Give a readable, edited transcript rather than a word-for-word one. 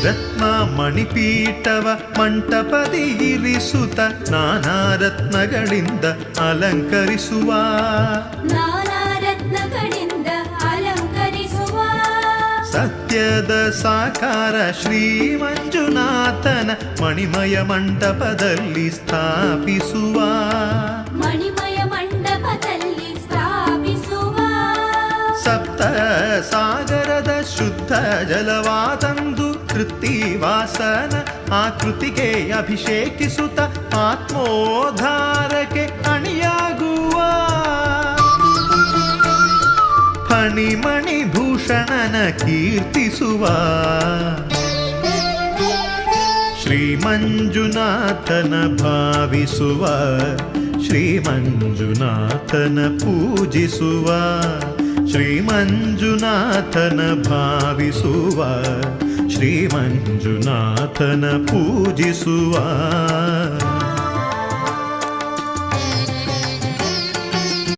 ರತ್ನ ಮಣಿಪೀಠವ ಮಂಟಪದಿ ಇರಿಸುತ್ತ ನಾನಾ ರತ್ನಗಳಿಂದ ಅಲಂಕರಿಸುವ ಸತ್ಯದ ಸಾಕಾರ ಶ್ರೀ ಮಂಜುನಾಥನ ಮಣಿಮಯ ಮಂಟಪದಲ್ಲಿ ಸ್ಥಾಪಿಸುವ ಸಪ್ತ ಸಾಗರದ ಶುದ್ಧ ಜಲವಾದಂದು ಕೃತ್ತಿವಾಸನ ಆಕೃತಿಗೆ ಅಭಿಷೇಕಿಸುತ್ತ ಆತ್ಮೋದ್ಧಾರಕ್ಕೆ ಅಣಿಯಾಗುವ ಫಣಿಮಣಿ ಭೂಷಣನ ಕೀರ್ತಿಸುವ ಶ್ರೀ ಮಂಜುನಾಥನ ಭಾವಿಸುವ ಶ್ರೀ ಮಂಜುನಾಥನ ಪೂಜಿಸುವ ಶ್ರೀ ಮಂಜುನಾಥನ ಭಾವಿಸುವ ಶ್ರೀ ಮಂಜುನಾಥನ ಪೂಜಿಸುವ